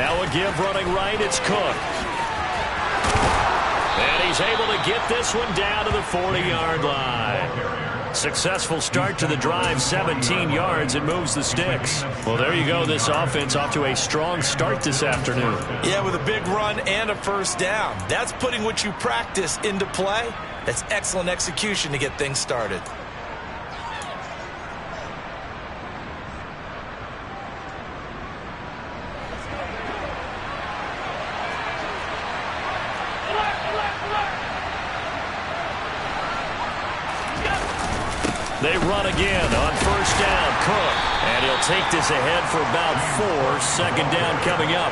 Now a give running right. It's Cook. And he's able to get this one down to the 40-yard line. Successful start to the drive, 17 yards, and moves the sticks. Well, there you go. This offense off to a strong start this afternoon. Yeah, with a big run and a first down. That's putting what you practice into play. That's excellent execution to get things started. They run again on first down. Cook. And he'll take this ahead for about 4. Second down coming up.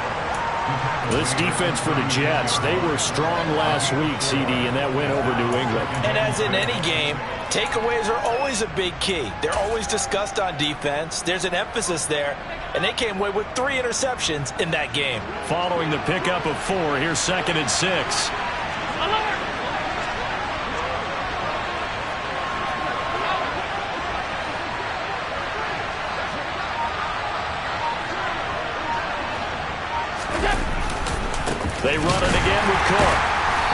This defense for the Jets, they were strong last week, CD, and that went over New England. And as in any game, takeaways are always a big key. They're always discussed on defense. There's an emphasis there, and they came away with 3 interceptions in that game. Following the pickup of 4, here's 2nd and 6. They run it again with Cook.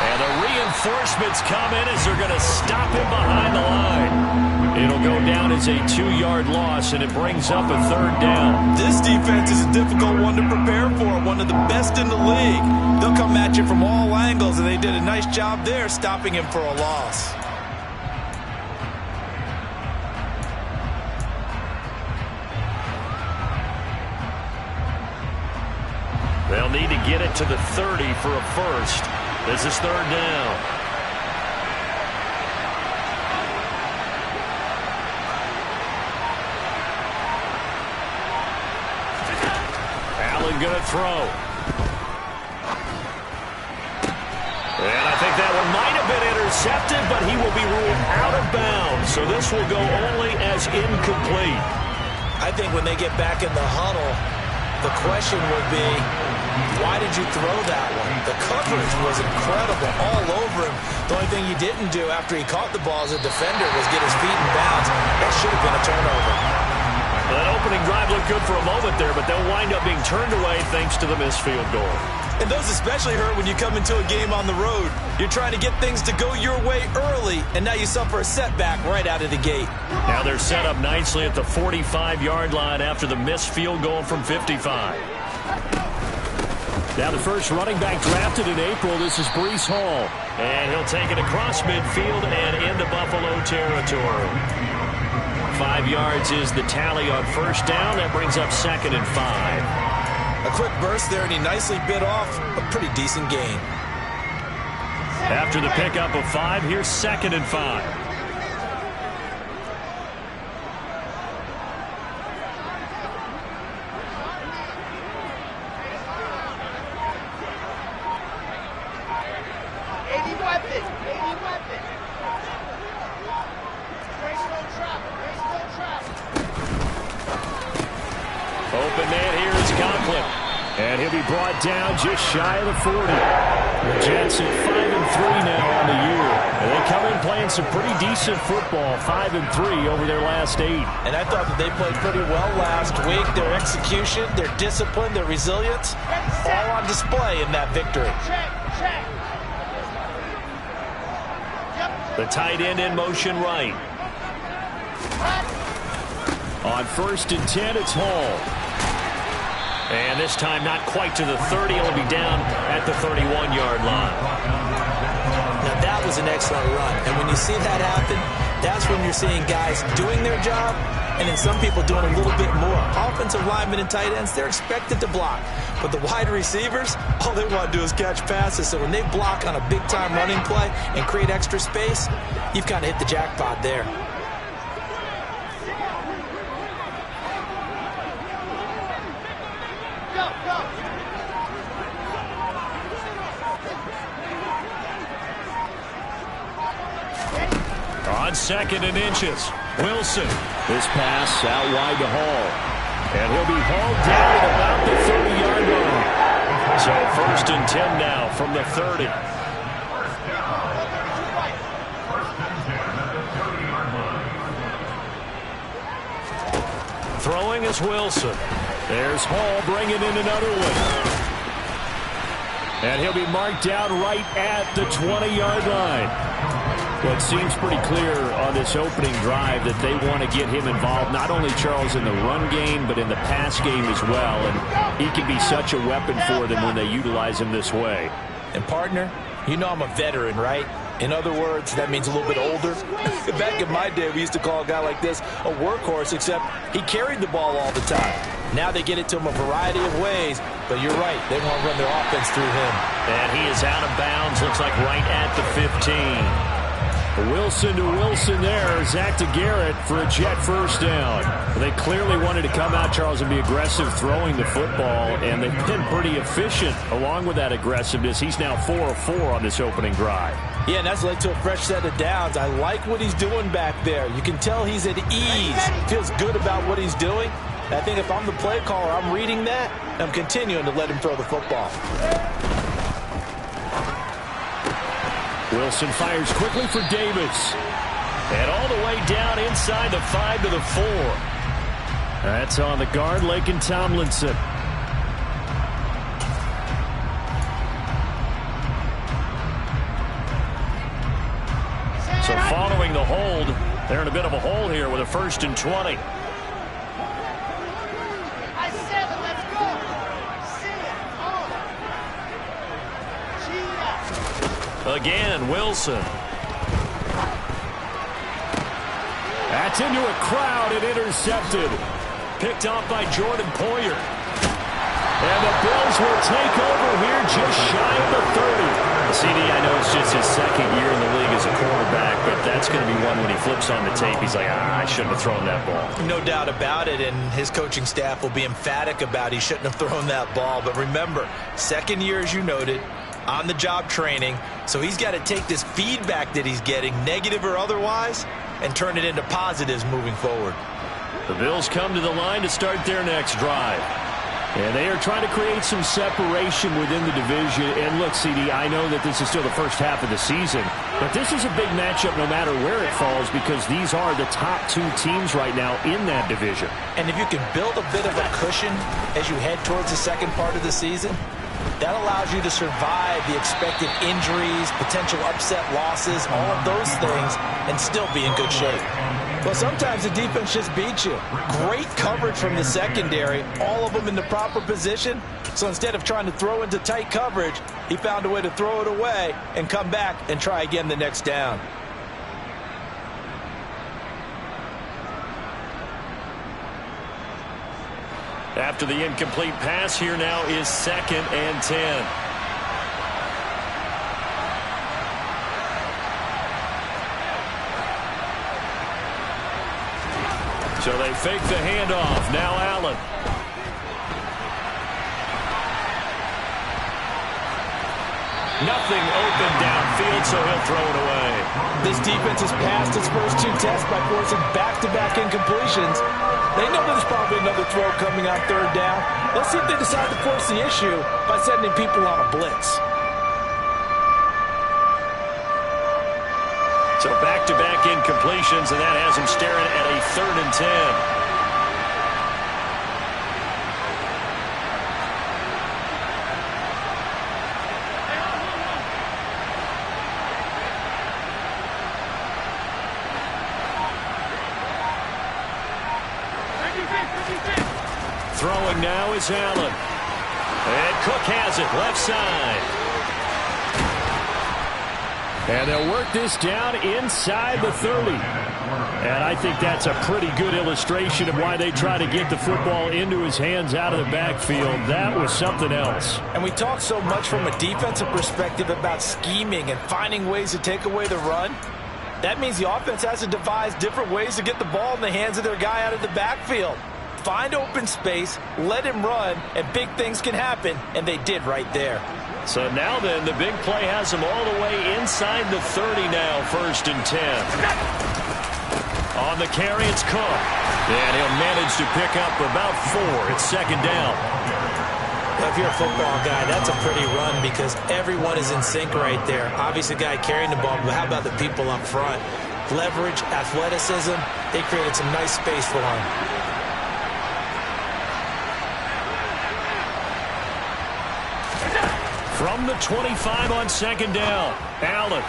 And the reinforcements come in as they're going to stop him behind the line. It'll go down as a 2-yard loss, and it brings up a 3rd down. This defense is a difficult one to prepare for, one of the best in the league. They'll come at you from all angles, and they did a nice job there stopping him for a loss. They'll need to get it to the 30 for a first. This is 3rd down. Allen going to throw. And I think that one might have been intercepted, but he will be ruled out of bounds. So this will go only as incomplete. I think when they get back in the huddle, the question will be, why did you throw that one? The coverage was incredible all over him. The only thing he didn't do after he caught the ball as a defender was get his feet in bounds. That should have been a turnover. Well, that opening drive looked good for a moment there, but they'll wind up being turned away thanks to the missed field goal. And those especially hurt when you come into a game on the road. You're trying to get things to go your way early, and now you suffer a setback right out of the gate. Now they're set up nicely at the 45-yard line after the missed field goal from 55. Now the first running back drafted in April, this is Breece Hall. And he'll take it across midfield and into Buffalo territory. 5 yards is the tally on first down. That brings up 2nd and 5. A quick burst there, and he nicely bit off a pretty decent gain. After the pickup of 5, here's 2nd and 5. Open man here is Conklin. And he'll be brought down just shy of the 40. The Jets at 5-3 now on the year. And they come in playing some pretty decent football, 5-3 over their last 8. And I thought that they played pretty well last week. Their execution, their discipline, their resilience, all on display in that victory. The tight end in motion right. On 1st and 10, it's Hall. And this time not quite to the 30. It'll be down at the 31-yard line. Now that was an excellent run. And when you see that happen, that's when you're seeing guys doing their job and then some people doing a little bit more. Offensive linemen and tight ends, they're expected to block. But the wide receivers, all they want to do is catch passes. So when they block on a big-time running play and create extra space, you've kind of hit the jackpot there. On 2nd and inches, Wilson. This pass out wide to Hall. And he'll be hauled down at about the 30-yard line. So 1st and 10 now from the 30. Throwing is Wilson. There's Hall bringing in another one. And he'll be marked down right at the 20-yard line. Well, it seems pretty clear on this opening drive that they want to get him involved, not only, Charles, in the run game, but in the pass game as well. And he can be such a weapon for them when they utilize him this way. And, partner, you know I'm a veteran, right? In other words, that means a little bit older. Back in my day, we used to call a guy like this a workhorse, except he carried the ball all the time. Now they get it to him a variety of ways, but you're right. They want to run their offense through him. And he is out of bounds, looks like right at the 15. Wilson to Wilson there. Zach to Garrett for a Jet first down. They clearly wanted to come out, Charles, and be aggressive throwing the football, and they've been pretty efficient along with that aggressiveness. He's now 4 of 4 on this opening drive. Yeah, and that's led to a fresh set of downs. I like what he's doing back there. You can tell he's at ease. Feels good about what he's doing. And I think if I'm the play caller, I'm reading that, and I'm continuing to let him throw the football. Wilson fires quickly for Davis. And all the way down inside the 5 to the 4. That's on the guard, Laken Tomlinson. So following the hold, they're in a bit of a hole here with a 1st and 20. Again, Wilson. That's into a crowd and intercepted. Picked off by Jordan Poyer. And the Bills will take over here just shy of the 30. CD, I know it's just his 2nd year in the league as a quarterback, but that's going to be one when he flips on the tape. He's like, I shouldn't have thrown that ball. No doubt about it, and his coaching staff will be emphatic about he shouldn't have thrown that ball. But remember, 2nd year, as you noted, on-the-job training, so he's got to take this feedback that he's getting, negative or otherwise, and turn it into positives moving forward. The Bills come to the line to start their next drive. And they are trying to create some separation within the division. And look, CD, I know that this is still the first half of the season, but this is a big matchup no matter where it falls because these are the top 2 teams right now in that division. And if you can build a bit of a cushion as you head towards the second part of the season, that allows you to survive the expected injuries, potential upset losses, all of those things, and still be in good shape. Well, sometimes the defense just beats you. Great coverage from the secondary, all of them in the proper position. So instead of trying to throw into tight coverage, he found a way to throw it away and come back and try again the next down. After the incomplete pass, here now is 2nd and 10. So they fake the handoff. Now Allen. Nothing open downfield, so he'll throw it away. This defense has passed its first 2 tests by forcing back-to-back incompletions. They know there's probably another throw coming on 3rd down. Let's see if they decide to force the issue by sending people on a blitz. So back-to-back incompletions, and that has him staring at a 3rd and 10. Throwing now is Allen. And Cook has it, left side. And they'll work this down inside the 30. And I think that's a pretty good illustration of why they try to get the football into his hands out of the backfield. That was something else. And we talk so much from a defensive perspective about scheming and finding ways to take away the run. That means the offense has to devise different ways to get the ball in the hands of their guy out of the backfield. Find open space, let him run, and big things can happen, and they did right there. So now then, the big play has him all the way inside the 30 now, 1st and 10. On the carry, it's Cook. And he'll manage to pick up about 4. It's 2nd down. If you're a football guy, that's a pretty run because everyone is in sync right there. Obviously, the guy carrying the ball, but how about the people up front? Leverage, athleticism, they created some nice space for him. From the 25 on second down, Allen.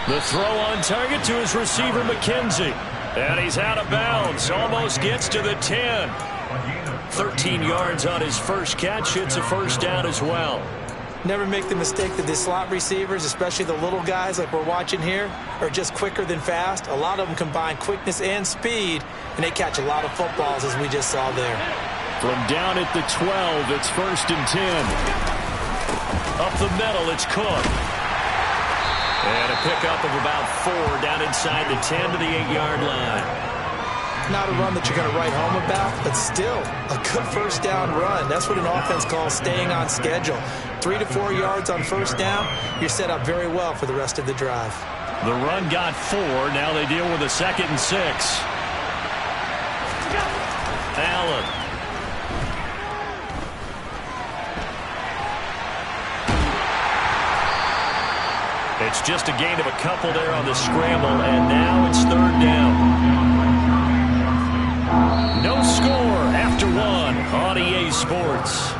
The throw on target to his receiver, McKenzie. And he's out of bounds. Almost gets to the 10. 13 yards on his first catch. It's a first down as well. Never make the mistake that the slot receivers, especially the little guys like we're watching here, are just quicker than fast. A lot of them combine quickness and speed, and they catch a lot of footballs, as we just saw there. From down at the 12, it's 1st and 10. Up the middle, it's Cook. And a pickup of about 4 down inside the 10 to the 8-yard line. Not a run that you're going to write home about, but still a good first down run. That's what an offense calls staying on schedule. 3 to 4 yards on first down, you're set up very well for the rest of the drive. The run got 4. Now they deal with a 2nd and 6. Allen. It's just a gain of a couple there on the scramble, and now it's 3rd down. No score after 1 on EA Sports.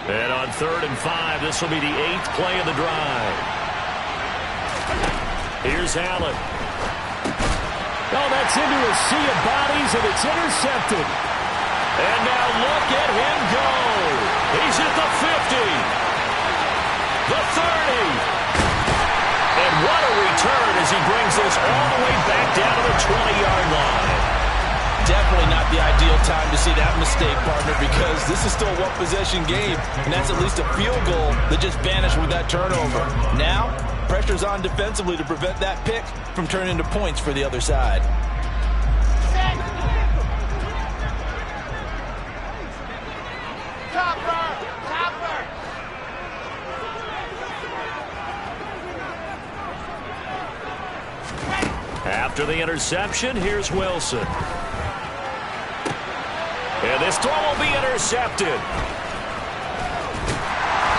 And on 3rd and 5, this will be the 8th play of the drive. Here's Allen. Oh, that's into a sea of bodies, and it's intercepted. And now look at him go. He's at the 50. The 30. And what a return as he brings this all the way back down to the 20-yard line. Definitely not the ideal time to see that mistake, partner, because this is still a one-possession game, and that's at least a field goal that just vanished with that turnover. Now, pressure's on defensively to prevent that pick from turning into points for the other side. After the interception, here's Wilson. And this throw will be intercepted.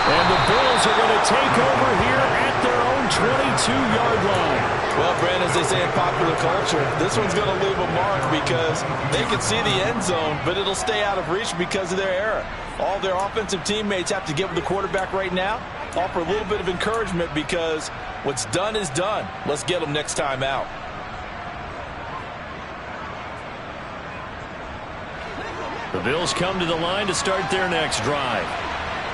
And the Bills are going to take over here at their own 22-yard line. Well, Brandon, as they say in popular culture, this one's going to leave a mark because they can see the end zone, but it'll stay out of reach because of their error. All their offensive teammates have to get with the quarterback right now, offer a little bit of encouragement because what's done is done. Let's get them next time out. The Bills come to the line to start their next drive.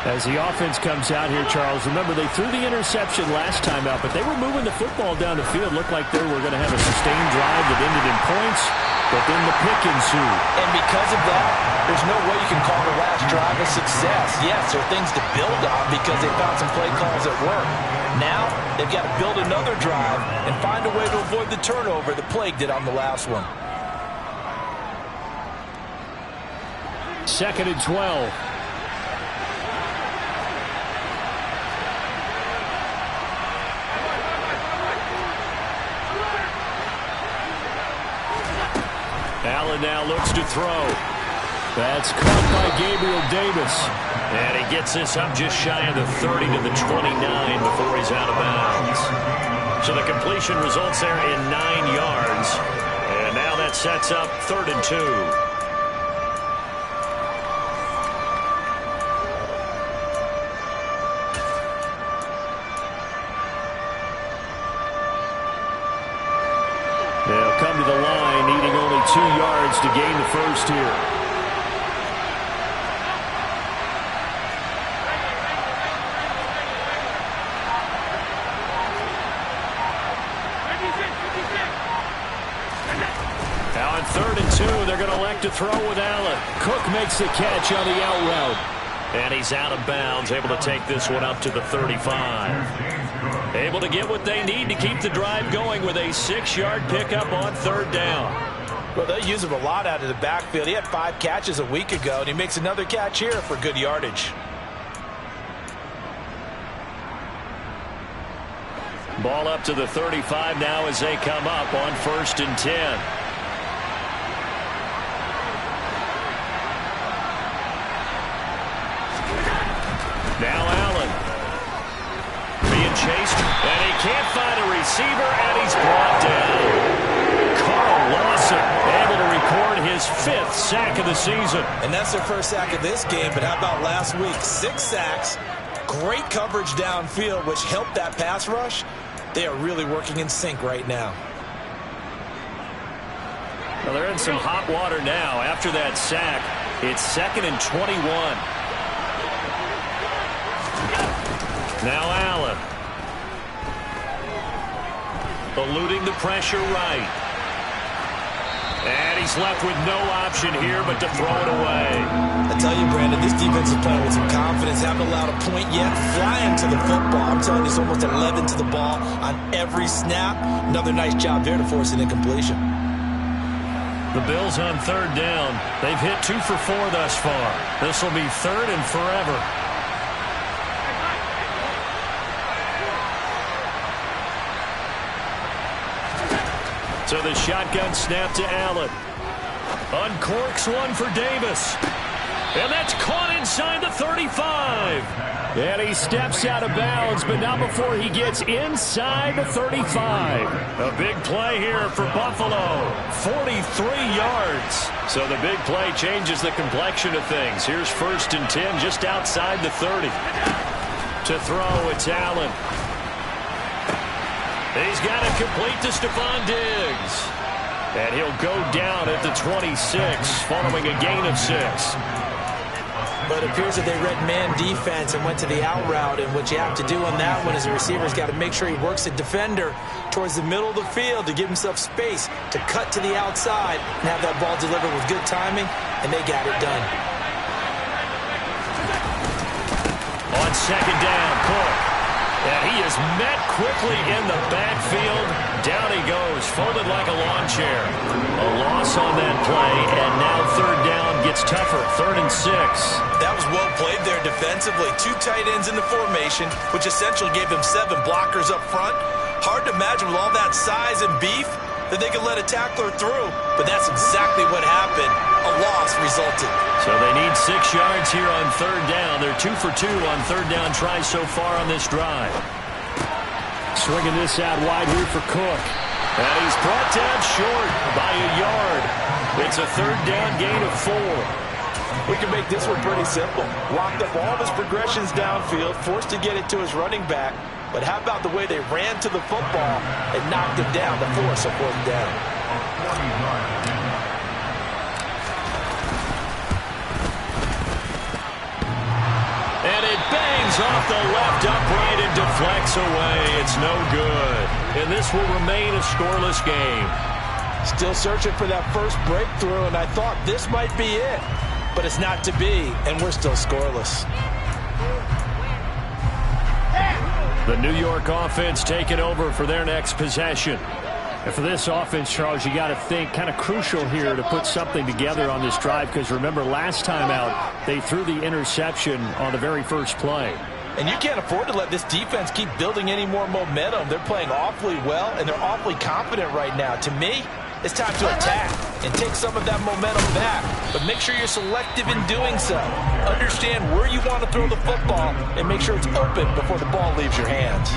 As the offense comes out here, Charles, remember they threw the interception last time out, but they were moving the football down the field. Looked like they were going to have a sustained drive that ended in points, but then the pick ensued. And because of that, there's no way you can call the last drive a success. Yes, there are things to build on because they found some play calls that work. Now, they've got to build another drive and find a way to avoid the turnover that plagued it on the last one. 2nd and 12. Allen now looks to throw. That's caught by Gabriel Davis. And he gets this up just shy of the 30 to the 29 before he's out of bounds. So the completion results there in 9 yards. And now that sets up 3rd and 2. They'll come to the line, needing only 2 yards to gain the first here. Now on 3rd and 2, they're going to elect to throw with Allen. Cook makes the catch on the out route. And he's out of bounds, able to take this one up to the 35. Able to get what they need to keep the drive going with a 6-yard pickup on 3rd down. Well, they use him a lot out of the backfield. He had 5 catches a week ago, and he makes another catch here for good yardage. Ball up to the 35 now as they come up on 1st and 10. Now Allen. Being chased, and he can't find a receiver, and he's brought down. Carl Lawson able to record his 5th sack of the season. And that's their first sack of this game, but how about last week? 6 sacks, great coverage downfield, which helped that pass rush. They are really working in sync right now. Well, they're in some hot water now. After that sack, it's 2nd and 21. Now Allen. Eluding the pressure right. And he's left with no option here but to throw it away. I tell you, Brandon, this defense is playing with some confidence. Haven't allowed a point yet. Flying to the football. I'm telling you, it's almost 11 to the ball on every snap. Another nice job there to force an incompletion. The Bills on 3rd down. They've hit 2 for 4 thus far. This will be 3rd and forever. So the shotgun snap to Allen. Uncorks one for Davis. And that's caught inside the 35. And he steps out of bounds, but not before he gets inside the 35. A big play here for Buffalo. 43 yards. So the big play changes the complexion of things. Here's 1st and 10 just outside the 30. To throw, it's Allen. He's got it complete to Stephon Diggs. And he'll go down at the 26 following a gain of 6. But it appears that they read man defense and went to the out route. And what you have to do on that one is the receiver's got to make sure he works the defender towards the middle of the field to give himself space to cut to the outside and have that ball delivered with good timing, and they got it done. On 2nd down, Cook. And he is met quickly in the backfield. Down he goes, folded like a lawn chair. A loss on that play, and now 3rd down gets tougher. 3rd and 6. That was well played there defensively. 2 tight ends in the formation, which essentially gave them 7 blockers up front. Hard to imagine with all that size and beef that they could let a tackler through, but that's exactly what happened. A loss resulted. So they need 6 yards here on 3rd down. They're 2 for 2 on 3rd down tries so far on this drive. Swinging this out wide here for Cook. And he's brought down short by a yard. It's a 3rd down gain of 4. We can make this one pretty simple. Locked up all of his progressions downfield, forced to get it to his running back. But how about the way they ran to the football and knocked him down to force a 4th down? And it bangs off the left upright and deflects away. It's no good. And this will remain a scoreless game. Still searching for that first breakthrough, and I thought this might be it. But it's not to be, and we're still scoreless. The New York offense taking over for their next possession. And for this offense, Charles, you got to think kind of crucial here to put something together on this drive, because remember last time out they threw the interception on the very first play. And you can't afford to let this defense keep building any more momentum. They're playing awfully well, and they're awfully confident right now. To me, it's time to attack and take some of that momentum back. But make sure you're selective in doing so. Understand where you want to throw the football and make sure it's open before the ball leaves your hands.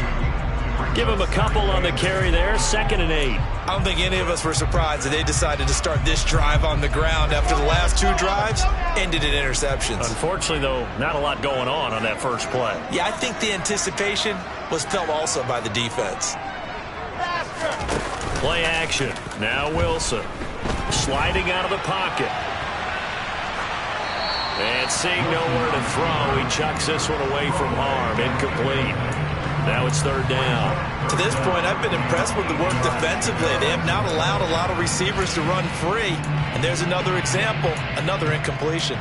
Give him a couple on the carry there. 2nd and 8. I don't think any of us were surprised that they decided to start this drive on the ground after the last 2 drives ended in interceptions. Unfortunately, though, not a lot going on that first play. Yeah, I think the anticipation was felt also by the defense. Play action. Now Wilson. Sliding out of the pocket. And seeing nowhere to throw, he chucks this one away from harm. Incomplete. Now it's 3rd down. To this point, I've been impressed with the work defensively. They have not allowed a lot of receivers to run free. And there's another example, another incompletion.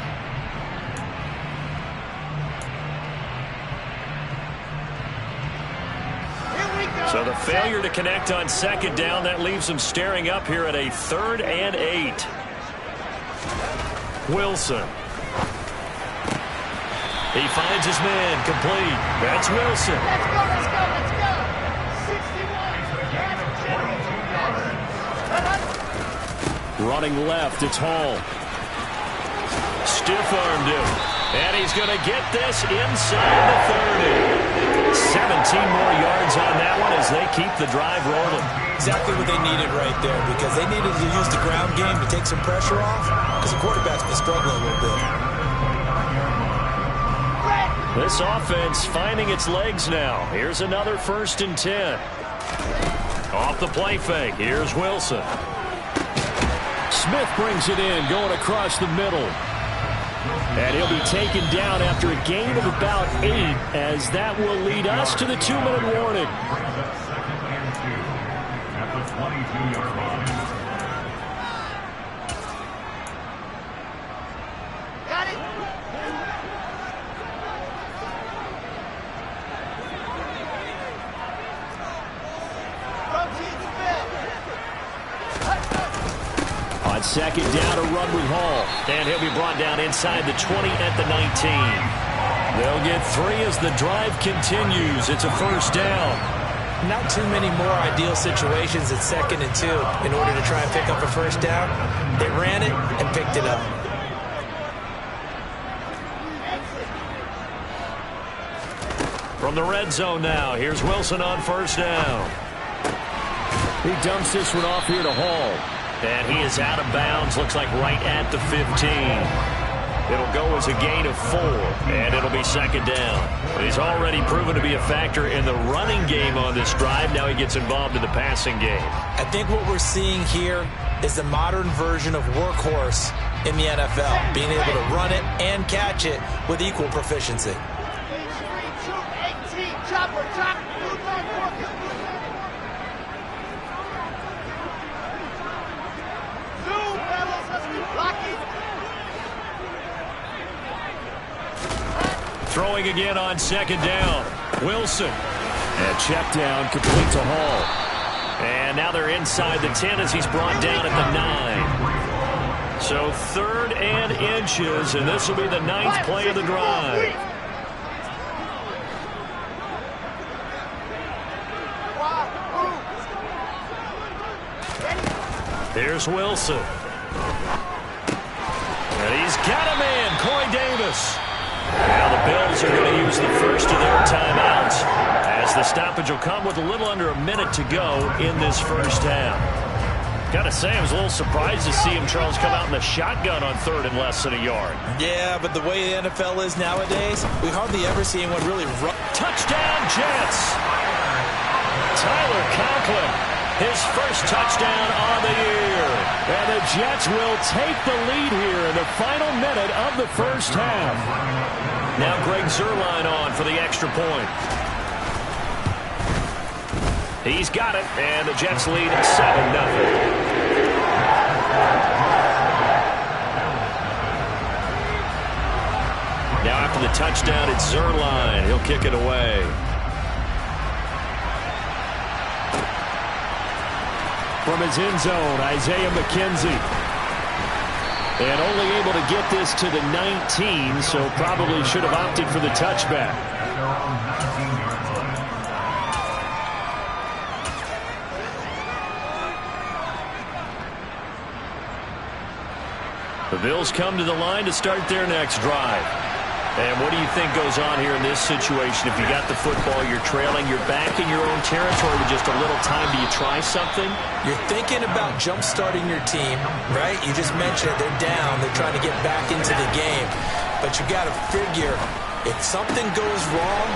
So the failure to connect on 2nd down, that leaves them staring up here at a 3rd and 8. Wilson. He finds his man, complete. That's Wilson. Let's go, let's go, let's go. 60 Running left, it's Hall. Stiff-armed him. And he's going to get this inside the 30. 17 more yards on that one as they keep the drive rolling. Exactly what they needed right there, because they needed to use the ground game to take some pressure off, because the quarterback's been struggling a little bit. This offense finding its legs now. Here's another 1st and 10. Off the play fake. Here's Wilson. Smith brings it in, going across the middle. And he'll be taken down after a gain of about 8, as that will lead us to the 2-minute warning. On 2nd down, a run with Hall. And he'll be brought down inside the 20 at the 19. They'll get 3 as the drive continues. It's a 1st down. Not too many more ideal situations at 2nd and 2 in order to try and pick up a 1st down. They ran it and picked it up. From the red zone now, here's Wilson on 1st down. He dumps this one off here to Hall. And he is out of bounds, looks like right at the 15. It'll go as a gain of 4, and it'll be 2nd down. He's already proven to be a factor in the running game on this drive. Now he gets involved in the passing game. I think what we're seeing here is the modern version of workhorse in the NFL, being able to run it and catch it with equal proficiency. Throwing again on 2nd down. Wilson. And check down, complete to Hall. And now they're inside the 10 as he's brought down at the 9. So 3rd and inches, and this will be the 9th play of the drive. Here's Wilson. And he's got a man, Corey Davis. Now the Bills are going to use the first of their timeouts, as the stoppage will come with a little under a minute to go in this 1st half. Got to say, I was a little surprised to see him, Charles, come out in the shotgun on 3rd and less than a yard. Yeah, but the way the NFL is nowadays, we hardly ever see anyone really run. Touchdown, Jets! Tyler Conklin, his first touchdown on the year. And the Jets will take the lead here in the final minute of the 1st half. Now Greg Zuerlein on for the extra point. He's got it, and the Jets lead 7-0. Now after the touchdown, it's Zuerlein. He'll kick it away. From his end zone, Isaiah McKenzie. And only able to get this to the 19, so probably should have opted for the touchback. The Bills come to the line to start their next drive. And what do you think goes on here in this situation? If you got the football, you're trailing, you're back in your own territory with just a little time. Do you try something? You're thinking about jump-starting your team, right? You just mentioned it. They're down. They're trying to get back into the game. But you got to figure, if something goes wrong,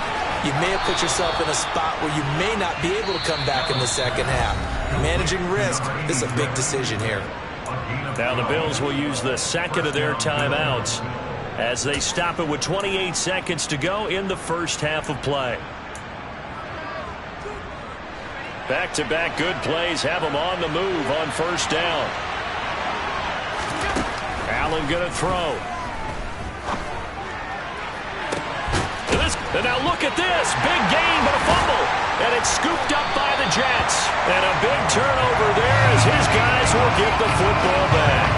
you may have put yourself in a spot where you may not be able to come back in the 2nd half. Managing risk, this is a big decision here. Now the Bills will use the 2nd of their timeouts as they stop it with 28 seconds to go in the 1st half of play. Back-to-back good plays have them on the move on 1st down. Allen going to throw. And now look at this. Big gain, but a fumble. And it's scooped up by the Jets. And a big turnover there as his guys will get the football back.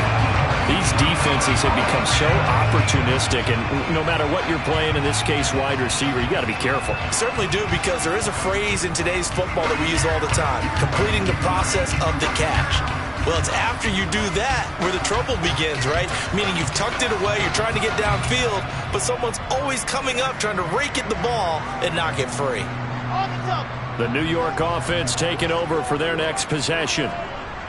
These defenses have become so opportunistic, and no matter what you're playing, in this case wide receiver, you got to be careful. Certainly do, because there is a phrase in today's football that we use all the time, completing the process of the catch. Well, it's after you do that where the trouble begins, right? Meaning you've tucked it away, you're trying to get downfield, but someone's always coming up trying to rake at the ball and knock it free. The New York offense taking over for their next possession.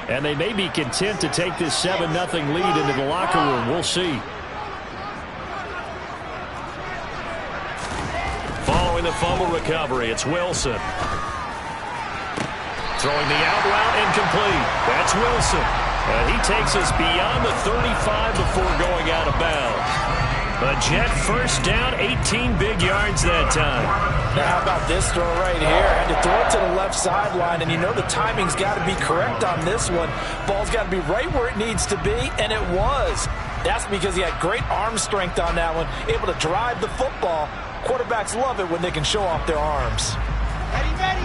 And they may be content to take this 7-0 lead into the locker room. We'll see. Following the fumble recovery, it's Wilson. Throwing the out route incomplete. That's Wilson. He takes us beyond the 35 before going out of bounds. A Jet first down, 18 big yards that time. Now, how about this throw right here? Had to throw it to the left sideline, and you know the timing's got to be correct on this one. Ball's got to be right where it needs to be, and it was. That's because he had great arm strength on that one, able to drive the football. Quarterbacks love it when they can show off their arms.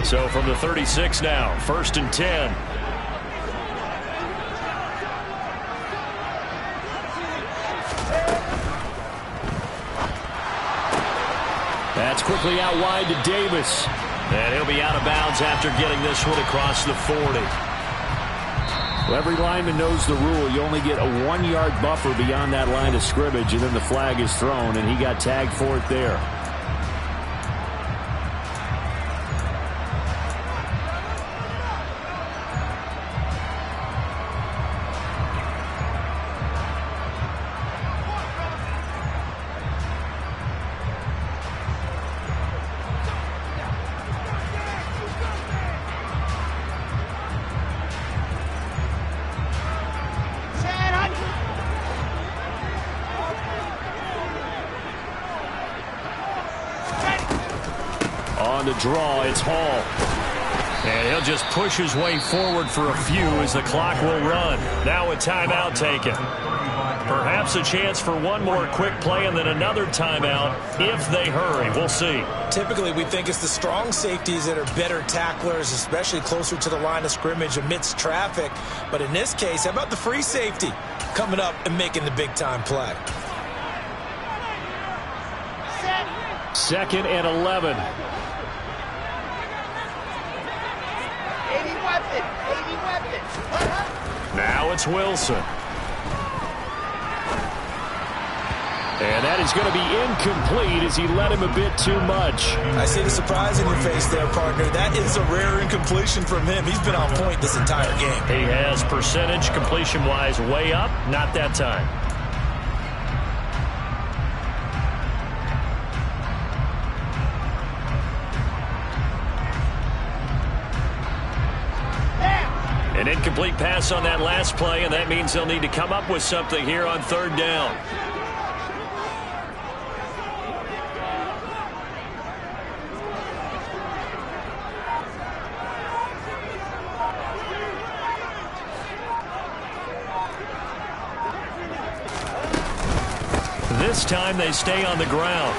So from the 36 now, 1st and 10. That's quickly out wide to Davis. And he'll be out of bounds after getting this one across the 40. Well, every lineman knows the rule. You only get a 1-yard buffer beyond that line of scrimmage, and then the flag is thrown, and he got tagged for it there. On the draw, it's Hall. And he'll just push his way forward for a few as the clock will run. Now a timeout taken. Perhaps a chance for one more quick play and then another timeout if they hurry. We'll see. Typically, we think it's the strong safeties that are better tacklers, especially closer to the line of scrimmage amidst traffic. But in this case, how about the free safety coming up and making the big-time play? 2nd and 11. Now it's Wilson. And that is going to be incomplete as he led him a bit too much. I see the surprise in your face there, partner. That is a rare incompletion from him. He's been on point this entire game. He has percentage completion-wise way up. Not that time. An incomplete pass on that last play, and that means they'll need to come up with something here on 3rd down. This time they stay on the ground.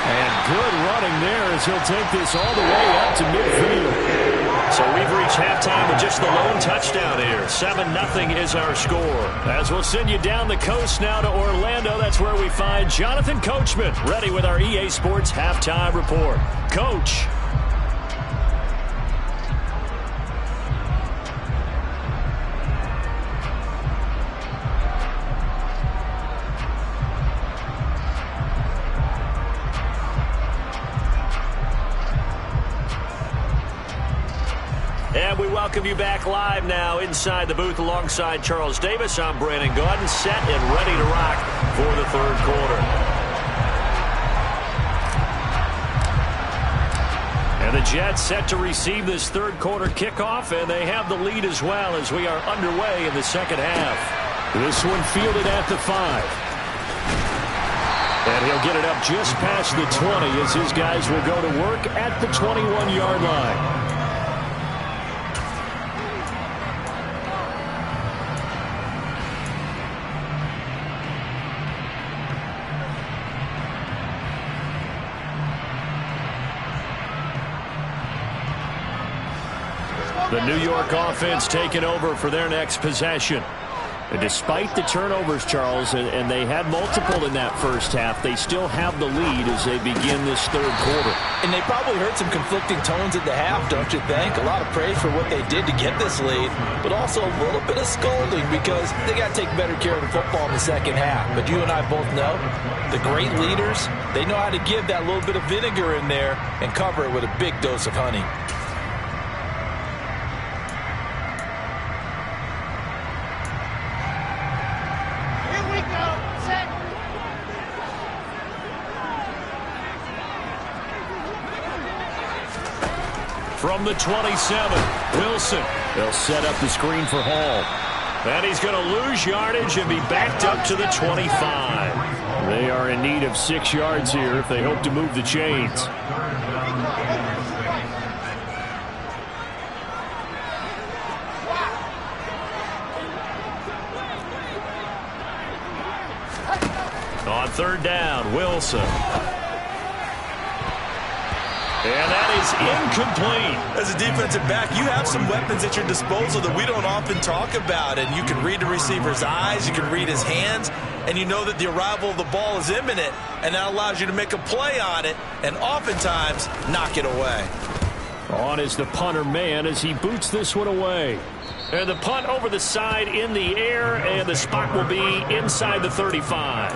And good running there as he'll take this all the way up to midfield. So we've reached halftime with just the lone touchdown here. 7-0 is our score. As we'll send you down the coast now to Orlando, that's where we find Jonathan Coachman, ready with our EA Sports Halftime Report. Coach. And we welcome you back live now inside the booth alongside Charles Davis. I'm Brandon Gaudin, set and ready to rock for the 3rd quarter. And the Jets set to receive this 3rd quarter kickoff, and they have the lead as well as we are underway in the 2nd half. This one fielded at the 5. And he'll get it up just past the 20 as his guys will go to work at the 21-yard line. The New York offense taking over for their next possession. And despite the turnovers, Charles, and they had multiple in that first half, they still have the lead as they begin this third quarter. And they probably heard some conflicting tones at the half, don't you think? A lot of praise for what they did to get this lead, but also a little bit of scolding because they got to take better care of the football in the second half. But you and I both know the great leaders, they know how to give that little bit of vinegar in there and cover it with a big dose of honey. From the 27, Wilson. They'll set up the screen for Hall. And he's going to lose yardage and be backed up to the 25. They are in need of 6 yards here if they hope to move the chains. On third down, Wilson. And that is incomplete. As a defensive back, you have some weapons at your disposal that we don't often talk about. And you can read the receiver's eyes, you can read his hands, and you know that the arrival of the ball is imminent. And that allows you to make a play on it and oftentimes knock it away. On is the punter man as he boots this one away. And the punt over the side in the air, and the spot will be inside the 35.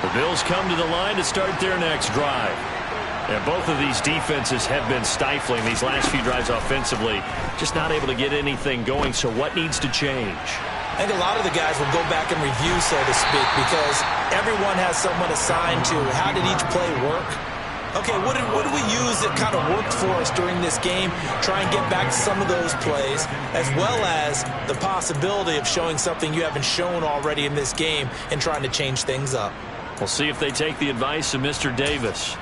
The Bills come to the line to start their next drive. And both of these defenses have been stifling these last few drives offensively. Just not able to get anything going, so what needs to change? I think a lot of the guys will go back and review, so to speak, because everyone has someone assigned to how did each play work. Okay, what did we use that kind of worked for us during this game? Try and get back to some of those plays, as well as the possibility of showing something you haven't shown already in this game and trying to change things up. We'll see if they take the advice of Mr. Davis.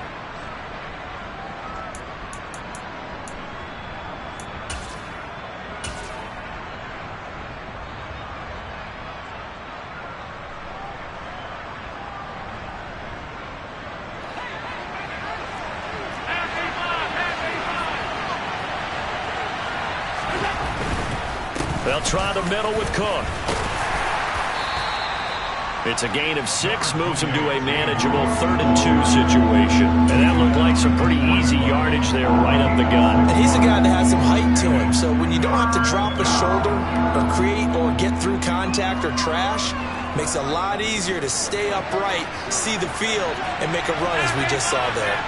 They'll try the middle with Cook. It's a gain of 6, moves him to a manageable 3rd and 2 situation. And that looked like some pretty easy yardage there right up the gut. And he's a guy that has some height to him, so when you don't have to drop a shoulder or create or get through contact or trash, makes it a lot easier to stay upright, see the field, and make a run as we just saw there.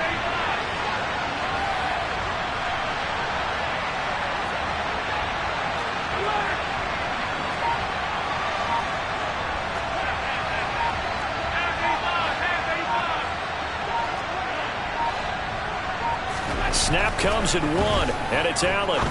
Snap comes at 1, and it's Allen.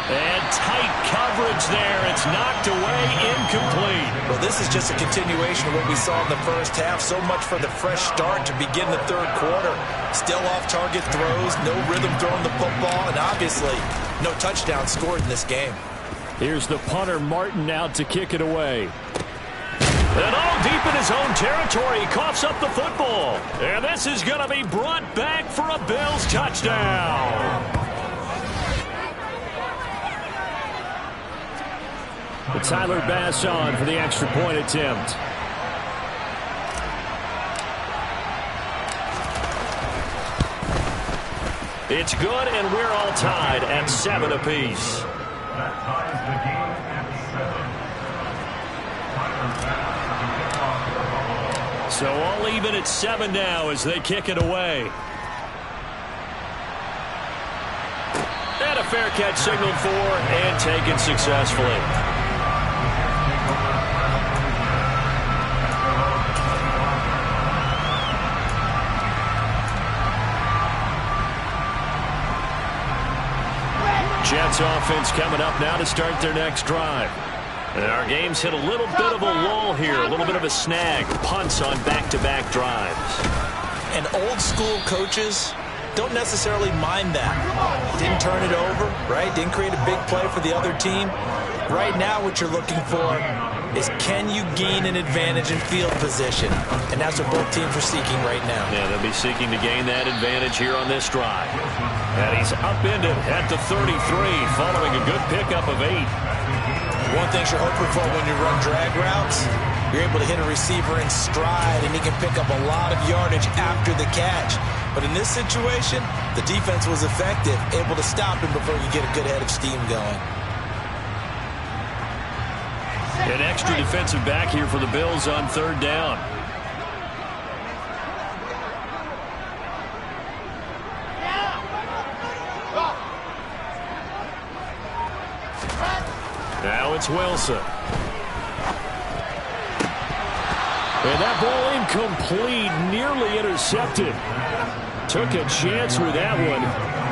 And tight coverage there. It's knocked away, incomplete. Well, this is just a continuation of what we saw in the first half. So much for the fresh start to begin the third quarter. Still off-target throws, no rhythm throwing the football, and obviously no touchdown scored in this game. Here's the punter, Martin, out to kick it away. And all deep in his own territory, he coughs up the football. And this is going to be brought back for a Bills touchdown. But Tyler Bass on for the extra point attempt. It's good, and we're all tied at 7 apiece. So all even at 7 now as they kick it away. And a fair catch signaled for and taken successfully. Jets offense coming up now to start their next drive. And our game's hit a little bit of a lull here, a little bit of a snag. Punts on back-to-back drives. And old-school coaches don't necessarily mind that. Didn't turn it over, right? Didn't create a big play for the other team. Right now what you're looking for is can you gain an advantage in field position? And that's what both teams are seeking right now. Yeah, they'll be seeking to gain that advantage here on this drive. And he's upended at the 33 following a good pickup of 8. One thing you're hoping for when you run drag routes, you're able to hit a receiver in stride and he can pick up a lot of yardage after the catch. But in this situation, the defense was effective, able to stop him before you get a good head of steam going. An extra defensive back here for the Bills on 3rd down. Now it's Wilson. And that ball incomplete, nearly intercepted. Took a chance with that one.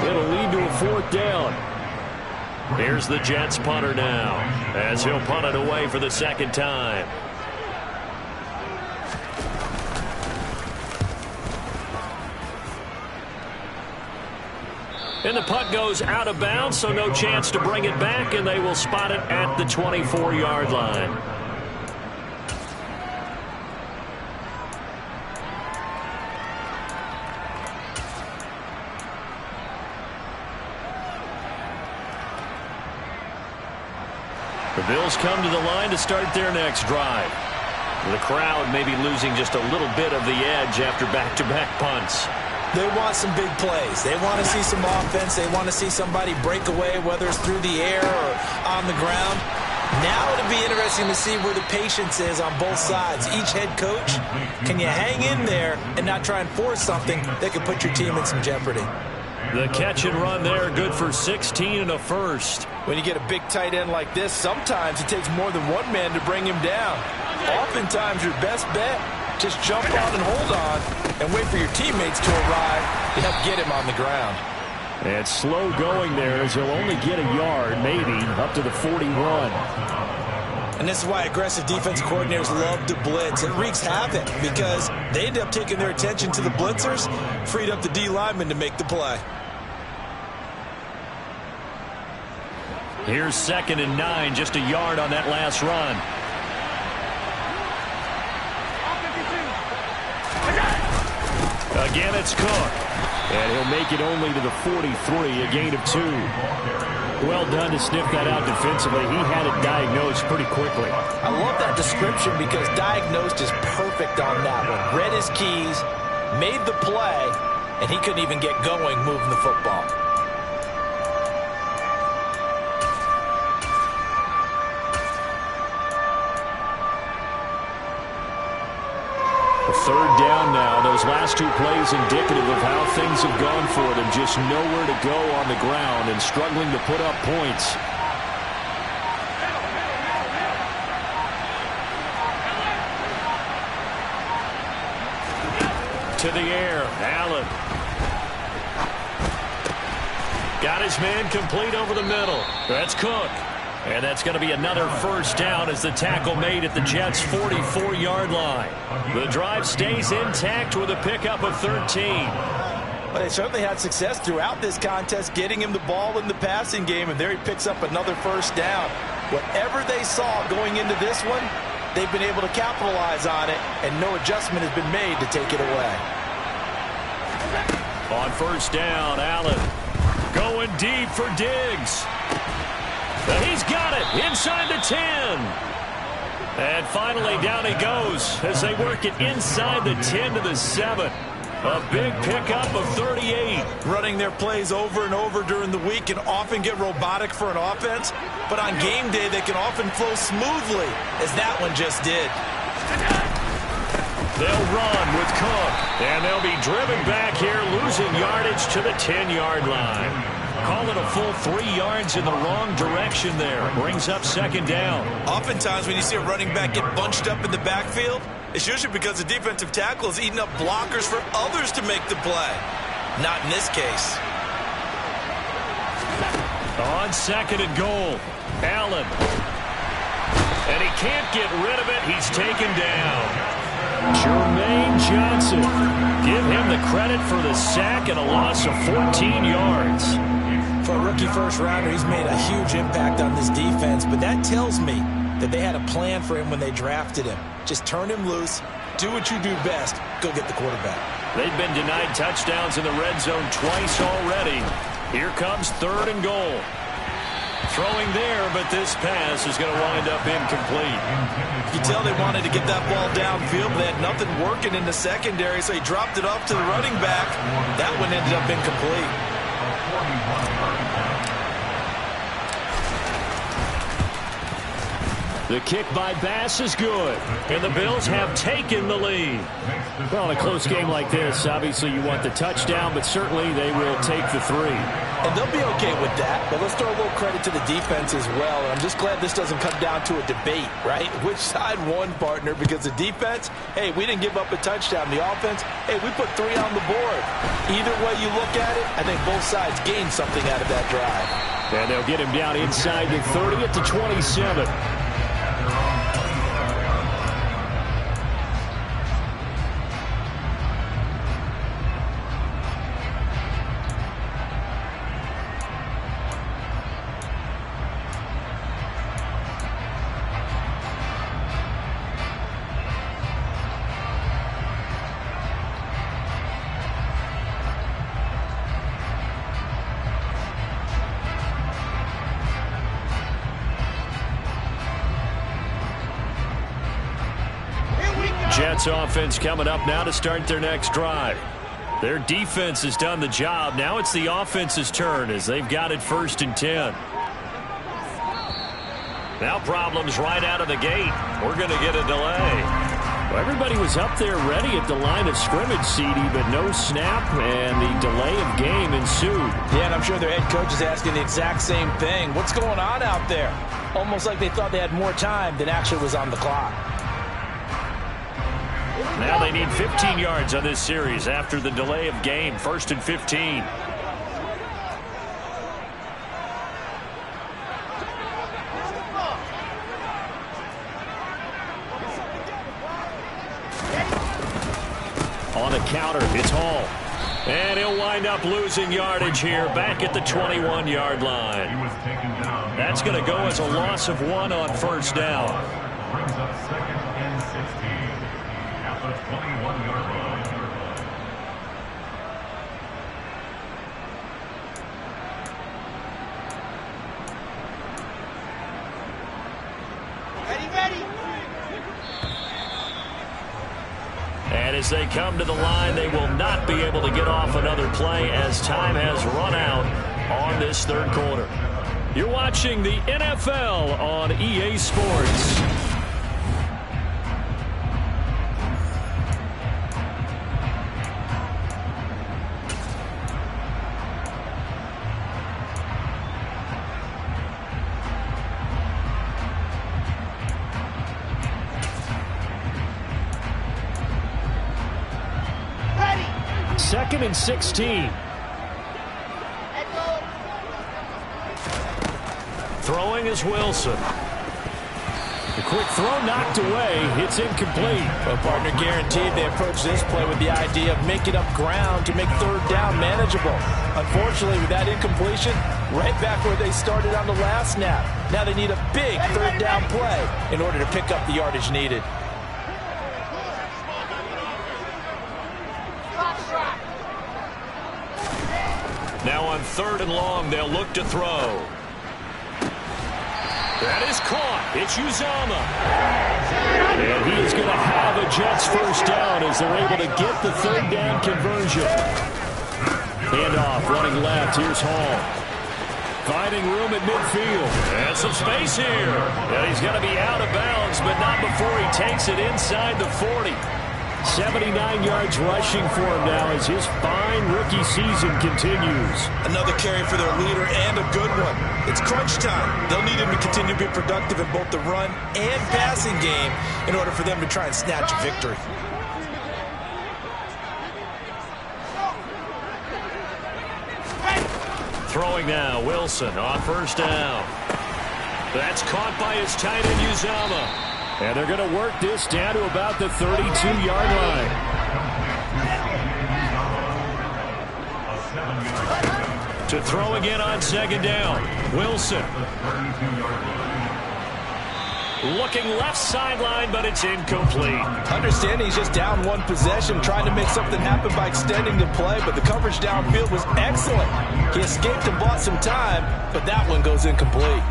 It'll lead to a 4th down. Here's the Jets punter now, as he'll punt it away for the 2nd time. And the punt goes out of bounds, so no chance to bring it back, and they will spot it at the 24-yard line. The Bills come to the line to start their next drive. The crowd may be losing just a little bit of the edge after back-to-back punts. They want some big plays. They want to see some offense. They want to see somebody break away, whether it's through the air or on the ground. Now it'll be interesting to see where the patience is on both sides. Each head coach, can you hang in there and not try and force something that could put your team in some jeopardy? The catch and run there, good for 16 and a first. When you get a big tight end like this, sometimes it takes more than one man to bring him down. Oftentimes your best bet, just jump on and hold on and wait for your teammates to arrive to help get him on the ground. And slow going there as he'll only get a yard, maybe, up to the 41. And this is why aggressive defensive coordinators love to blitz. It wreaks havoc because they end up taking their attention to the blitzers, freed up the D lineman to make the play. Here's 2nd and 9, just a yard on that last run. Again, it's Cook. And he'll make it only to the 43, a gain of 2. Well done to sniff that out defensively. He had it diagnosed pretty quickly. I love that description because diagnosed is perfect on that one. Read his keys, made the play, and he couldn't even get going moving the football. A 3rd down now. Those last 2 plays indicative of how things have gone for them. Just nowhere to go on the ground and struggling to put up points. To the air, Allen. Got his man complete over the middle. That's Cook. And that's going to be another 1st down as the tackle made at the Jets' 44-yard line. The drive stays intact with a pickup of 13. Well, they certainly had success throughout this contest getting him the ball in the passing game, and there he picks up another 1st down. Whatever they saw going into this one, they've been able to capitalize on it, and no adjustment has been made to take it away. On 1st down, Allen going deep for Diggs. He's got it inside the 10. And finally down he goes as they work it inside the 10 to the 7. A big pickup of 38. Running their plays over and over during the week can often get robotic for an offense, but on game day they can often flow smoothly, as that one just did. They'll run with Cook, and they'll be driven back here, losing yardage to the 10-yard line. Call it a full 3 yards in the wrong direction there. Brings up 2nd down. Oftentimes when you see a running back get bunched up in the backfield, it's usually because the defensive tackle is eating up blockers for others to make the play. Not in this case. On 2nd and goal, Allen. And he can't get rid of it. He's taken down. Jermaine Johnson. Give him the credit for the sack and a loss of 14 yards. For a rookie first-rounder, he's made a huge impact on this defense, but that tells me that they had a plan for him when they drafted him. Just turn him loose, do what you do best, go get the quarterback. They've been denied touchdowns in the red zone twice already. Here comes 3rd and goal. Throwing there, but this pass is going to wind up incomplete. You tell they wanted to get that ball downfield, but they had nothing working in the secondary, so he dropped it off to the running back. That one ended up incomplete. The kick by Bass is good, and the Bills have taken the lead. Well, in a close game like this, obviously you want the touchdown, but certainly they will take the 3. And they'll be okay with that, but let's throw a little credit to the defense as well. And I'm just glad this doesn't come down to a debate, right? Which side won, partner? Because the defense, hey, we didn't give up a touchdown. The offense, hey, we put 3 on the board. Either way you look at it, I think both sides gained something out of that drive. And they'll get him down inside the 30 at the 27. Jets offense coming up now to start their next drive. Their defense has done the job. Now it's the offense's turn as they've got it 1st and 10. Now problems right out of the gate. We're going to get a delay. Well, everybody was up there ready at the line of scrimmage, CD, but no snap, and the delay of game ensued. Yeah, and I'm sure their head coach is asking the exact same thing. What's going on out there? Almost like they thought they had more time than actually was on the clock. Now they need 15 yards on this series after the delay of game. 1st and 15. On a counter, it's Hall. And he'll wind up losing yardage here back at the 21-yard line. That's going to go as a loss of 1 on 1st down. Brings up 2nd and 16 at the 21-yard line. And as they come to the line, they will not be able to get off another play as time has run out on this 3rd quarter. You're watching the NFL on EA Sports. Second and 16. Throwing is Wilson. The quick throw knocked away. It's incomplete. Well, partner, guaranteed they approach this play with the idea of making up ground to make 3rd down manageable. Unfortunately, with that incompletion, right back where they started on the last snap. Now they need a big 3rd down play in order to pick up the yardage needed. Now on 3rd and long, they'll look to throw. That is caught. It's Uzama. And he is going to have a Jets 1st down as they're able to get the 3rd down conversion. Handoff running left. Here's Hall. Finding room at midfield. And some space here. And he's going to be out of bounds, but not before he takes it inside the 40. 79 yards rushing for him now as his fine rookie season continues. Another carry for their leader and a good one. It's crunch time. They'll need him to continue to be productive in both the run and passing game in order for them to try and snatch a victory. Throwing now, Wilson on 1st down. That's caught by his tight end, Uzama. And they're going to work this down to about the 32-yard line. To throw again on second down. Wilson. Looking left sideline, but it's incomplete. Understanding he's just down one possession, trying to make something happen by extending the play, but the coverage downfield was excellent. He escaped and bought some time, but that one goes incomplete.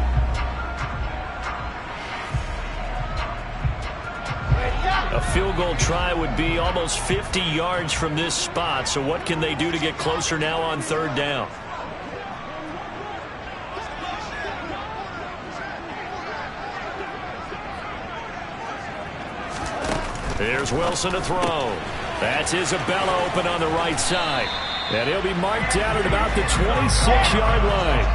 A field goal try would be almost 50 yards from this spot, so what can they do to get closer now on third down? Here's Wilson to throw. That's Isabella open on the right side. And he'll be marked down at about the 26-yard line.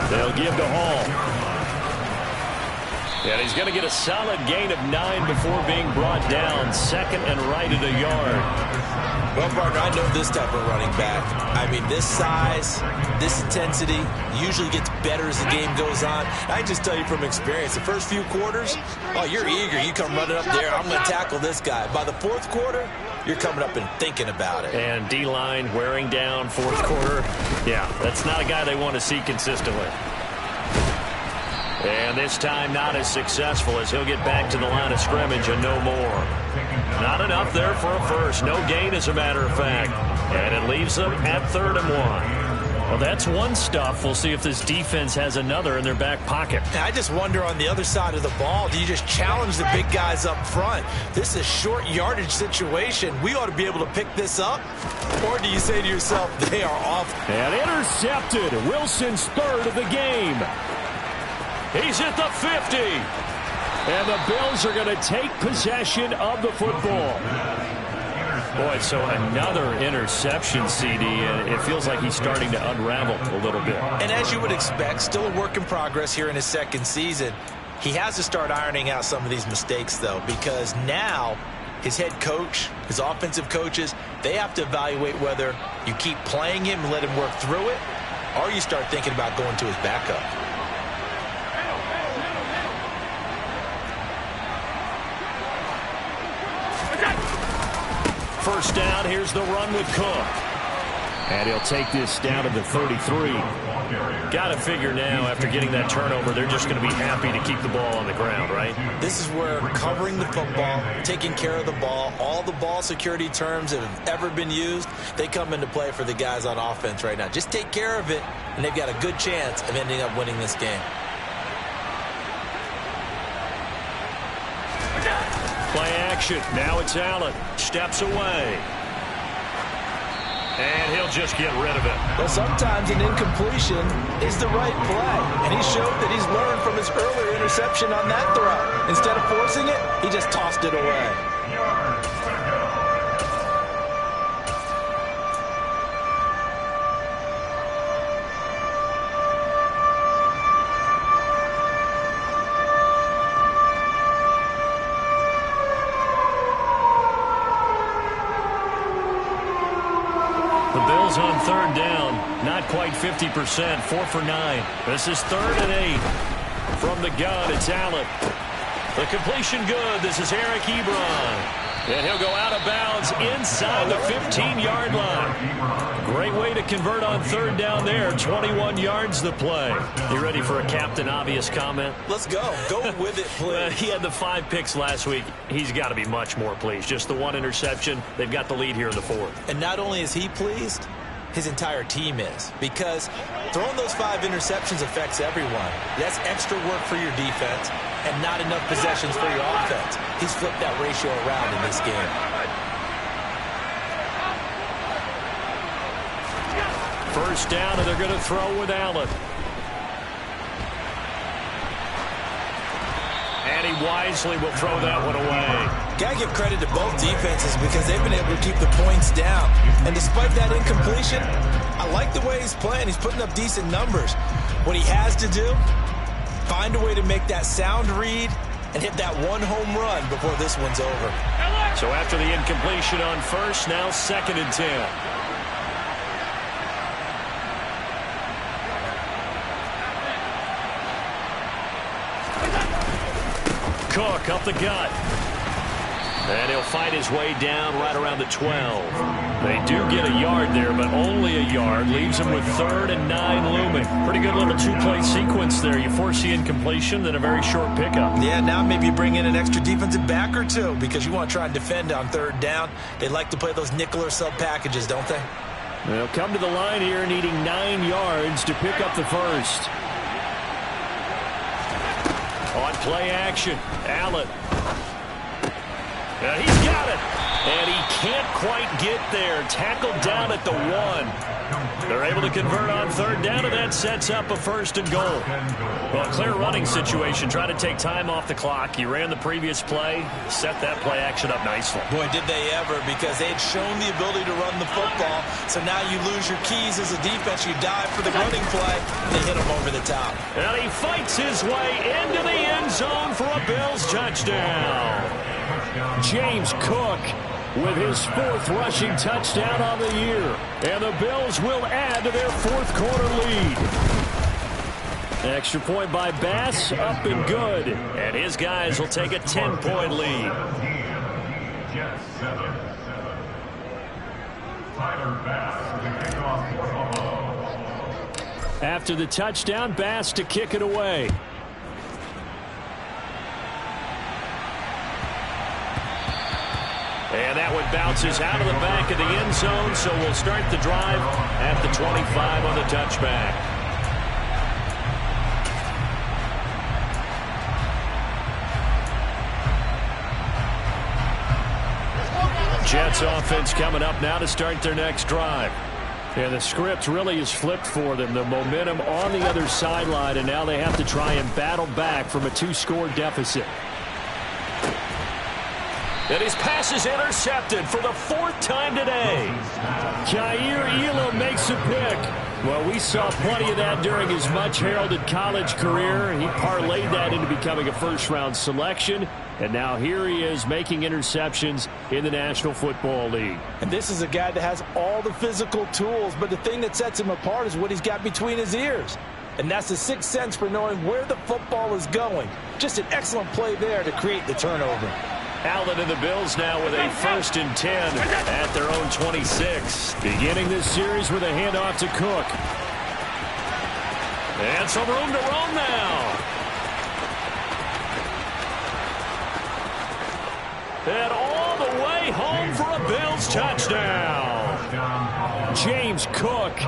They'll give to Hall. And he's going to get a solid gain of 9 before being brought down. Second and right at a yard. Well, partner, I know this type of running back. I mean, this size, this intensity usually gets better as the game goes on. I just tell you from experience, the first few quarters, oh, you're eager. You come running up there, I'm going to tackle this guy. By the fourth quarter, you're coming up and thinking about it. And D-line wearing down fourth quarter. Yeah, that's not a guy they want to see consistently. And this time not as successful as he'll get back to the line of scrimmage and no more. Not enough there for a first. No gain, as a matter of fact. And it leaves them at 3rd and 1. Well, that's one stuff. We'll see if this defense has another in their back pocket. I just wonder on the other side of the ball, do you just challenge the big guys up front? This is a short yardage situation. We ought to be able to pick this up. Or do you say to yourself, they are off? And intercepted. Wilson's 3rd of the game. He's at the 50. And the Bills are going to take possession of the football. Boy, so another interception, CD, and it feels like he's starting to unravel a little bit. And as you would expect, still a work in progress here in his second season. He has to start ironing out some of these mistakes, though, because now his head coach, his offensive coaches, they have to evaluate whether you keep playing him and let him work through it, or you start thinking about going to his backup. First down, here's the run with Cook. And he'll take this down to the 33. Got to figure now, after getting that turnover, they're just going to be happy to keep the ball on the ground, right? This is where covering the football, taking care of the ball, all the ball security terms that have ever been used, they come into play for the guys on offense right now. Just take care of it, and they've got a good chance of ending up winning this game. Play action. Now it's Allen. Steps away. And he'll just get rid of it. Well, sometimes an incompletion is the right play. And he showed that he's learned from his earlier interception on that throw. Instead of forcing it, he just tossed it away. On 3rd down, not quite 50%, 4 for 9. This is 3rd and 8. From the gun, it's Allen. The completion good. This is Eric Ebron. And he'll go out of bounds inside the 15-yard line. Great way to convert on 3rd down there. 21 yards the play. You ready for a Captain Obvious comment? Let's go. Go with it, please. He had the 5 picks last week. He's got to be much more pleased. Just the 1 interception. They've got the lead here in the 4th. And not only is he pleased, his entire team is. Because throwing those 5 interceptions affects everyone. That's extra work for your defense and not enough possessions for your offense. He's flipped that ratio around in this game. First down, and they're going to throw with Allen. And he wisely will throw that one away. Got to give credit to both defenses because they've been able to keep the points down. And despite that incompletion, I like the way he's playing. He's putting up decent numbers. What he has to do, find a way to make that sound read and hit that 1 home run before this one's over. So after the incompletion on first, now 2nd and 10. Cook up the gut. And he'll fight his way down right around the 12. They do get a yard there, but only a yard. Leaves him with 3rd and 9 looming. Pretty good little two-play sequence there. You force the incompletion, then a very short pickup. Yeah, now maybe you bring in an extra defensive back or two because you want to try and defend on 3rd down. They like to play those nickel or sub packages, don't they? They'll come to the line here needing 9 yards to pick up the first. On play action, Allen. He's got it. And he can't quite get there. Tackled down at the 1. They're able to convert on 3rd down, and that sets up a 1st and goal. Well, clear running situation. Trying to take time off the clock. He ran the previous play, set that play action up nicely. Boy, did they ever, because they had shown the ability to run the football. So now you lose your keys as a defense. You dive for the running play, and they hit him over the top. And he fights his way into the end zone for a Bills touchdown. James Cook with his 4th rushing touchdown on the year. And the Bills will add to their 4th quarter lead. Extra point by Bass, up and good. And his guys will take a 10-point lead. Jets 7. Tyler Bass to kick off for Buffalo. After the touchdown, Bass to kick it away. And that one bounces out of the back of the end zone, so we'll start the drive at the 25 on the touchback. Jets offense coming up now to start their next drive. Yeah, the script really is flipped for them. The momentum on the other sideline, and now they have to try and battle back from a 2-score deficit. And his pass is intercepted for the 4th time today. Jair Elam makes a pick. Well, we saw plenty of that during his much-heralded college career. He parlayed that into becoming a first-round selection. And now here he is making interceptions in the National Football League. And this is a guy that has all the physical tools, but the thing that sets him apart is what he's got between his ears. And that's the 6th sense for knowing where the football is going. Just an excellent play there to create the turnover. Allen and the Bills now with a 1st and 10 at their own 26. Beginning this series with a handoff to Cook. And some room to roam now. And all the way home for a Bills touchdown. James Cook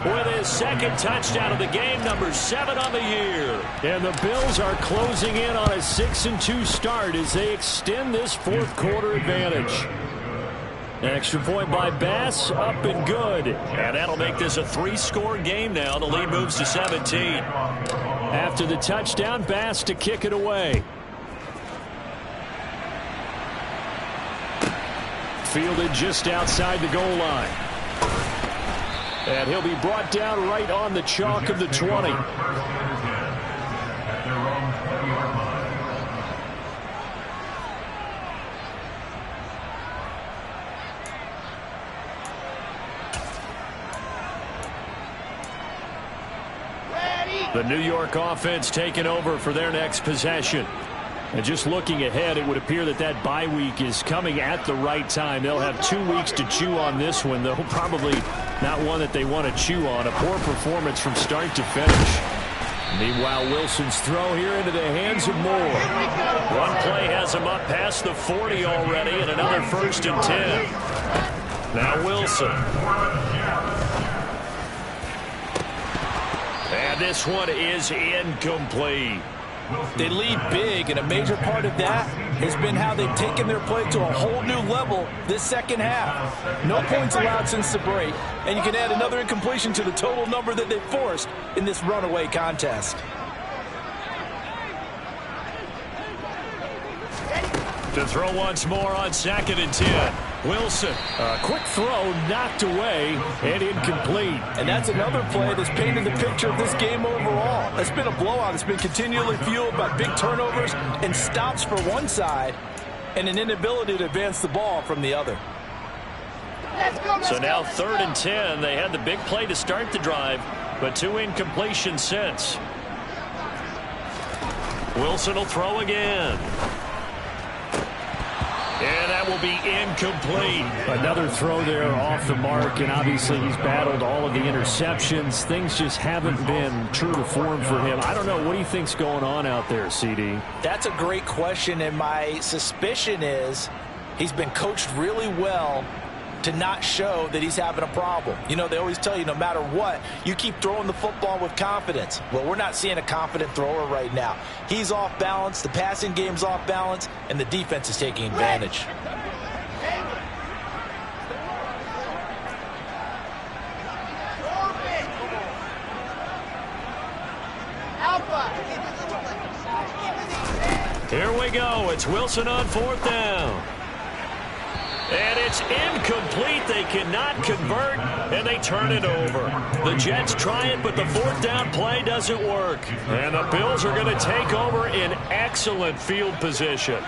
with his 2nd touchdown of the game, number 7 on the year. And the Bills are closing in on a 6-2 start as they extend this 4th quarter advantage. Extra point by Bass, up and good. And that'll make this a 3-score game now. The lead moves to 17. After the touchdown, Bass to kick it away. Fielded just outside the goal line. And he'll be brought down right on the chalk of the 20. The New York offense taking over for their next possession. And just looking ahead, it would appear that that bye week is coming at the right time. They'll have 2 weeks to chew on this one, though probably not one that they want to chew on. A poor performance from start to finish. Meanwhile, Wilson's throw here into the hands of Moore. One play has him up past the 40 already, and another 1st and 10. Now Wilson. And this one is incomplete. They lead big, and a major part of that has been how they've taken their play to a whole new level this second half. No points allowed since the break, and you can add another incompletion to the total number that they've forced in this runaway contest. To throw once more on 2nd and 10. Wilson. A quick throw knocked away and incomplete. And that's another play that's painted the picture of this game overall. It's been a blowout. It's been continually fueled by big turnovers and stops for one side and an inability to advance the ball from the other. So now 3rd and 10. They had the big play to start the drive, but 2 incompletions since. Wilson will throw again. And that will be incomplete. Another throw there off the mark, and obviously he's battled all of the interceptions. Things just haven't been true to form for him. I don't know. What do you think's going on out there, CD? That's a great question, and my suspicion is he's been coached really well to not show that he's having a problem. You know, they always tell you no matter what, you keep throwing the football with confidence. Well, we're not seeing a confident thrower right now. He's off balance, the passing game's off balance, and the defense is taking advantage. Here we go. It's Wilson on 4th down. And it's incomplete. They cannot convert, and they turn it over. The Jets try it, but the 4th down play doesn't work. And the Bills are going to take over in excellent field position.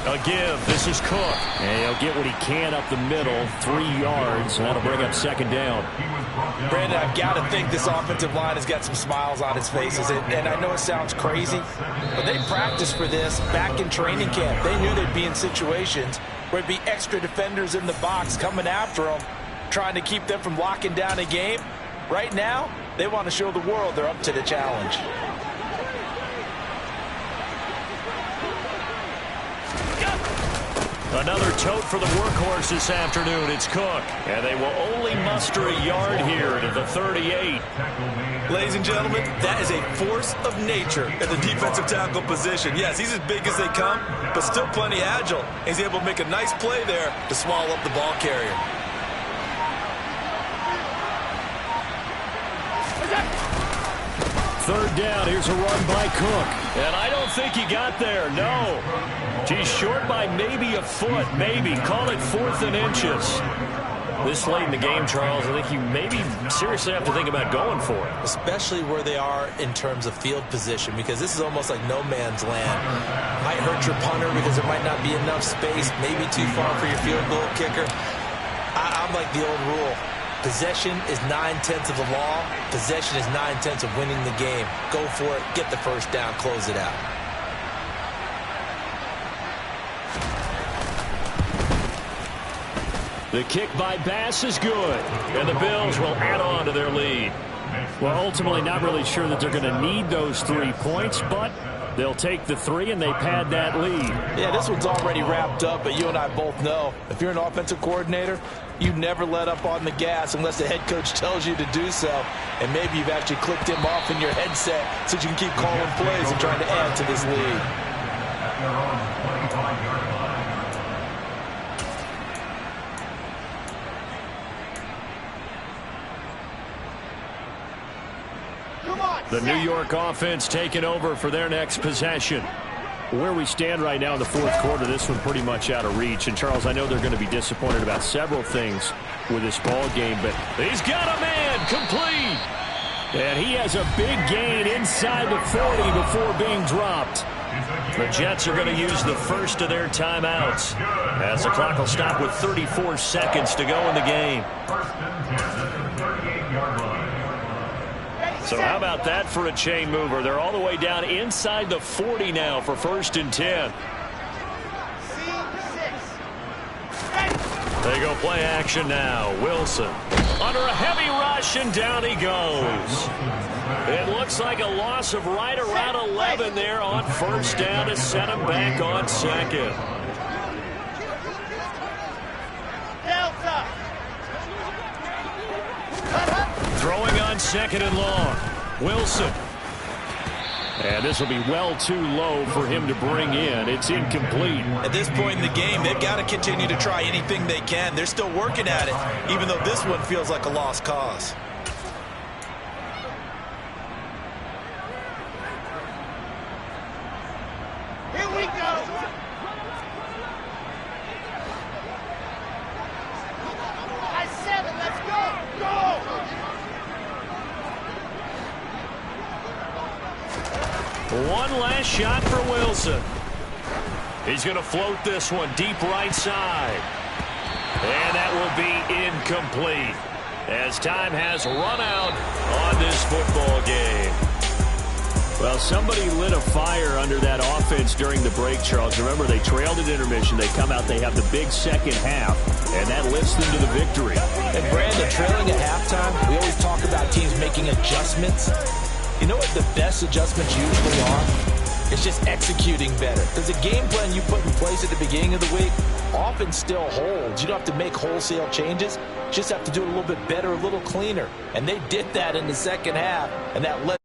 A give. This is Cook. And he'll get what he can up the middle, 3 yards, and that'll bring up 2nd down. Brandon, I've got to think this offensive line has got some smiles on its faces. And I know it sounds crazy, but they practiced for this back in training camp. They knew they'd be in situations where it'd be extra defenders in the box coming after them, trying to keep them from locking down a game. Right now, they want to show the world they're up to the challenge. Another tote for the workhorse this afternoon. It's Cook. And they will only muster a yard here to the 38. Ladies and gentlemen, that is a force of nature at the defensive tackle position. Yes, he's as big as they come, but still plenty agile. He's able to make a nice play there to swallow up the ball carrier. Third down. Here's a run by Cook. And I don't think he got there. No. He's short by maybe a foot. Maybe. Call it 4th and inches. This late in the game, Charles, I think you maybe seriously have to think about going for it. Especially where they are in terms of field position, because this is almost like no man's land. Might hurt your punter because there might not be enough space, maybe too far for your field goal kicker. I'm like the old rule. Possession is 9/10 of the law. Possession is 9/10 of winning the game. Go for it. Get the first down. Close it out. The kick by Bass is good. And the Bills will add on to their lead. Well, ultimately not really sure that they're going to need those 3 points, but they'll take the 3 and they pad that lead. Yeah, this one's already wrapped up, but you and I both know if you're an offensive coordinator, you never let up on the gas unless the head coach tells you to do so. And maybe you've actually clicked him off in your headset so you can keep calling plays and trying to add to this lead. The New York offense taking over for their next possession. Where we stand right now in the 4th quarter, this one pretty much out of reach. And, Charles, I know they're going to be disappointed about several things with this ball game, but he's got a man complete. And he has a big gain inside the 40 before being dropped. The Jets are going to use the first of their timeouts as the clock will stop with 34 seconds to go in the game. First and 10 at the 38-yard line. So how about that for a chain mover? They're all the way down inside the 40 now for 1st and 10. They go play action now. Wilson under a heavy rush, and down he goes. It looks like a loss of right around 11 there on 1st down to set him back on 2nd. Throwing on 2nd and long. Wilson. And this will be well too low for him to bring in. It's incomplete. At this point in the game, they've got to continue to try anything they can. They're still working at it, even though this one feels like a lost cause. Here we go. At 7, let's go. Go. One last shot for Wilson. He's going to float this one deep right side. And that will be incomplete as time has run out on this football game. Well, somebody lit a fire under that offense during the break, Charles. Remember, they trailed at intermission. They come out, they have the big second half, and that lifts them to the victory. And Brandon, trailing at halftime, we always talk about teams making adjustments. You know what the best adjustments usually are? It's just executing better. Because the game plan you put in place at the beginning of the week often still holds. You don't have to make wholesale changes. You just have to do it a little bit better, a little cleaner. And they did that in the second half, and that led